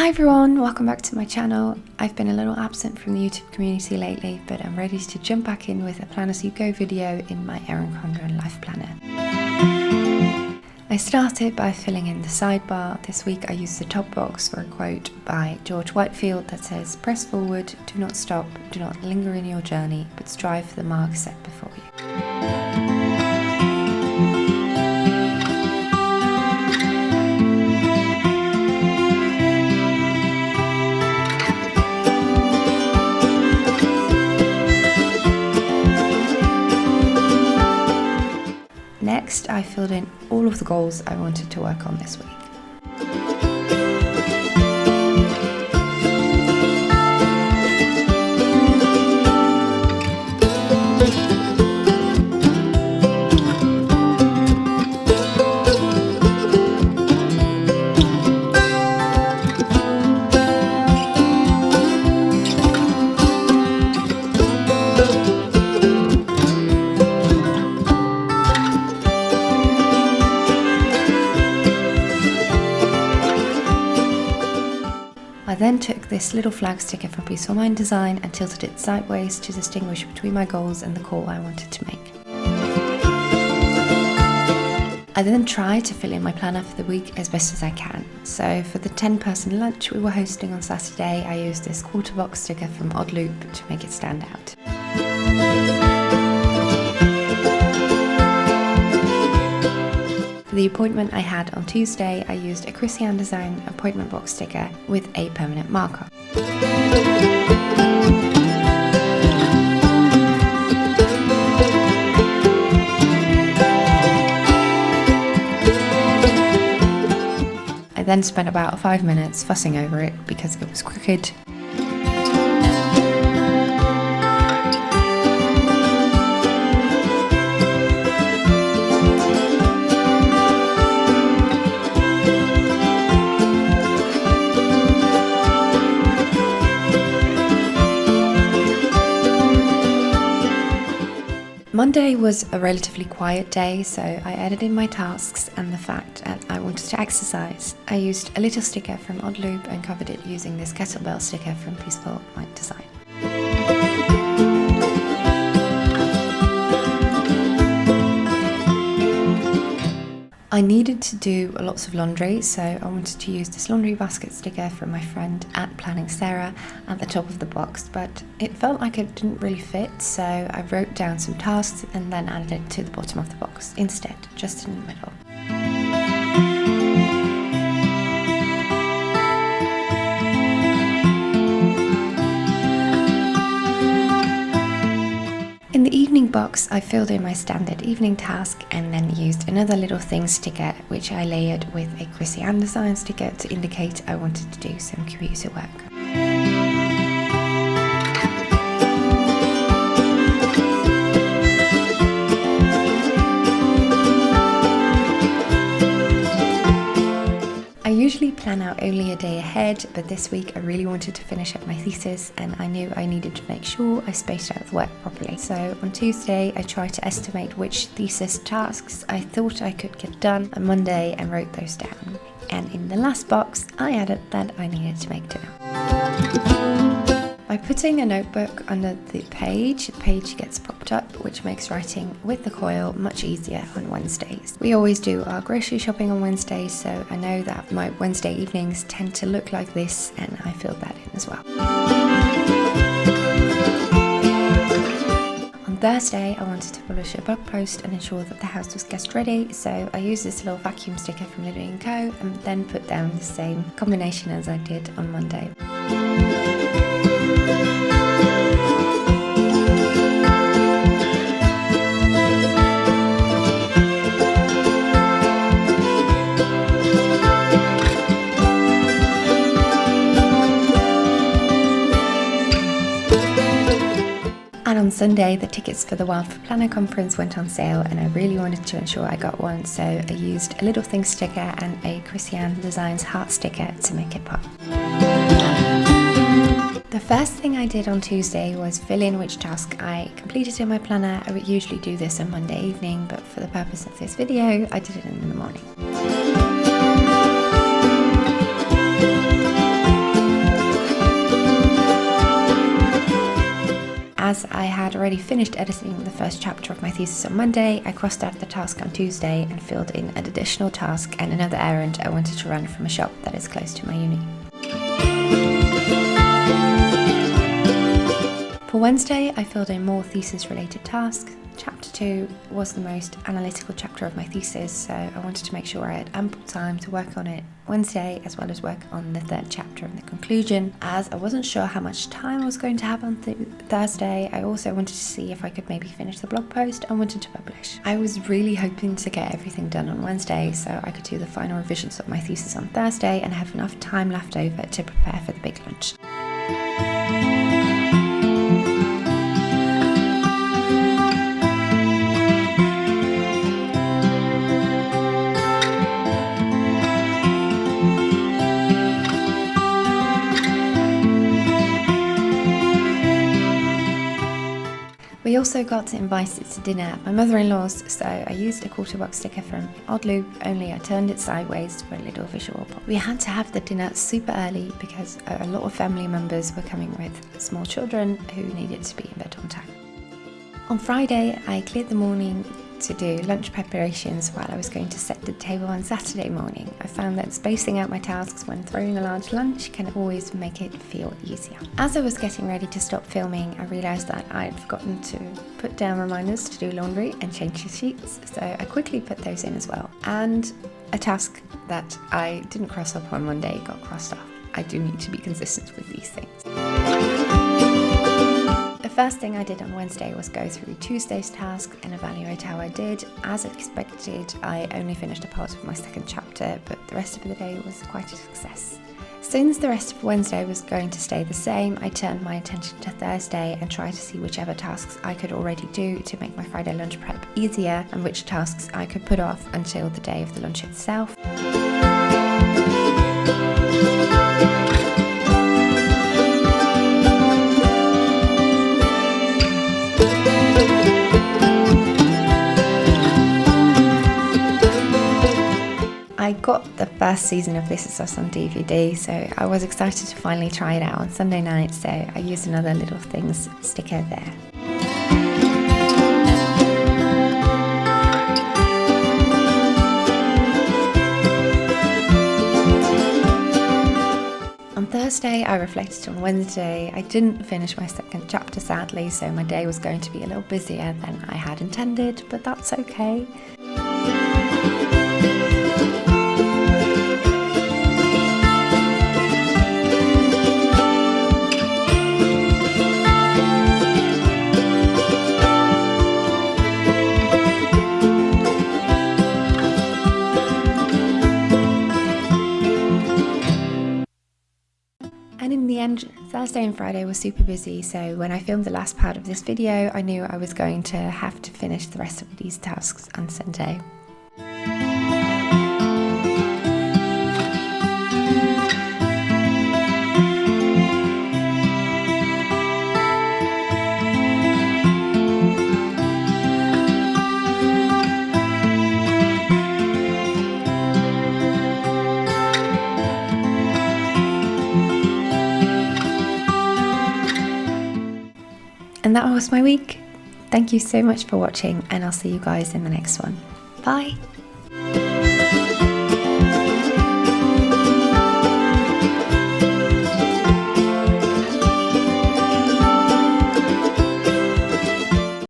Hi everyone, welcome back to my channel. I've been a little absent from the YouTube community lately, but I'm ready to jump back in with a Plan As You Go video in my Erin Condren life planner. I started by filling in the sidebar. This week I used the top box for a quote by George Whitefield that says, "Press forward, do not stop, do not linger in your journey, but strive for the mark set before you." Next, I filled in all of the goals I wanted to work on this week. I then took this little flag sticker from Peaceful Mind Design and tilted it sideways to distinguish between my goals and the call I wanted to make. I then tried to fill in my planner for the week as best as I can. So for the 10-person lunch we were hosting on Saturday, I used this quarter box sticker from Odd Loop to make it stand out. For the appointment I had on Tuesday, I used a Christian Design appointment box sticker with a permanent marker. I then spent about 5 minutes fussing over it because it was crooked. Monday was a relatively quiet day, so I added in my tasks and the fact that I wanted to exercise. I used a little sticker from Odd Loop and covered it using this kettlebell sticker from Peaceful Mind Design. I needed to do lots of laundry, so I wanted to use this laundry basket sticker from my friend at Planning Sarah at the top of the box, but it felt like it didn't really fit, so I wrote down some tasks and then added it to the bottom of the box instead, just in the middle. In the evening box, I filled in my standard evening task and then used another little thing sticker which I layered with a Christian Design sticker to indicate I wanted to do some computer work. I usually plan out only a day ahead, but this week I really wanted to finish up my thesis and I knew I needed to make sure I spaced out the work properly. So on Tuesday I tried to estimate which thesis tasks I thought I could get done on Monday and wrote those down. And in the last box I added that I needed to make dinner. By putting a notebook under the page gets propped up, which makes writing with the coil much easier on Wednesdays. We always do our grocery shopping on Wednesdays, so I know that my Wednesday evenings tend to look like this, and I filled that in as well. On Thursday, I wanted to publish a blog post and ensure that the house was guest ready, so I used this little vacuum sticker from Living & Co and then put down the same combination as I did on Monday. And on Sunday, the tickets for the Wild for Planner conference went on sale and I really wanted to ensure I got one, so I used a little thing sticker and a Christian Designs heart sticker to make it pop. The first thing I did on Tuesday was fill in which task I completed in my planner. I would usually do this on Monday evening, but for the purpose of this video, I did it in the morning. As I had already finished editing the first chapter of my thesis on Monday, I crossed out the task on Tuesday and filled in an additional task and another errand I wanted to run from a shop that is close to my uni. For Wednesday, I filled in more thesis-related tasks. Chapter 2 was the most analytical chapter of my thesis, so I wanted to make sure I had ample time to work on it Wednesday, as well as work on the third chapter and the conclusion. As I wasn't sure how much time I was going to have on Thursday, I also wanted to see if I could maybe finish the blog post I wanted to publish. I was really hoping to get everything done on Wednesday, so I could do the final revisions of my thesis on Thursday and have enough time left over to prepare for the big lunch. We also got invited to dinner at my mother-in-law's, so I used a quarter-box sticker from Odd Loop, only I turned it sideways for a little visual pop. We had to have the dinner super early because a lot of family members were coming with small children who needed to be in bed on time. On Friday, I cleared the morning to do lunch preparations while I was going to set the table on Saturday morning. I found that spacing out my tasks when throwing a large lunch can always make it feel easier. As I was getting ready to stop filming, I realised that I had forgotten to put down reminders to do laundry and change the sheets, so I quickly put those in as well. And a task that I didn't cross off on Monday got crossed off. I do need to be consistent with these things. The first thing I did on Wednesday was go through Tuesday's task and evaluate how I did. As expected, I only finished a part of my second chapter, but the rest of the day was quite a success. Since the rest of Wednesday was going to stay the same, I turned my attention to Thursday and tried to see whichever tasks I could already do to make my Friday lunch prep easier and which tasks I could put off until the day of the lunch itself. I got the first season of Thesis on DVD, so I was excited to finally try it out on Sunday night, so I used another Little Things sticker there. On Thursday, I reflected on Wednesday. I didn't finish my second chapter, sadly, so my day was going to be a little busier than I had intended, but that's okay. And in the end, Thursday and Friday were super busy, so when I filmed the last part of this video, I knew I was going to have to finish the rest of these tasks on Sunday. And that was my week. Thank you so much for watching, and I'll see you guys in the next one. Bye!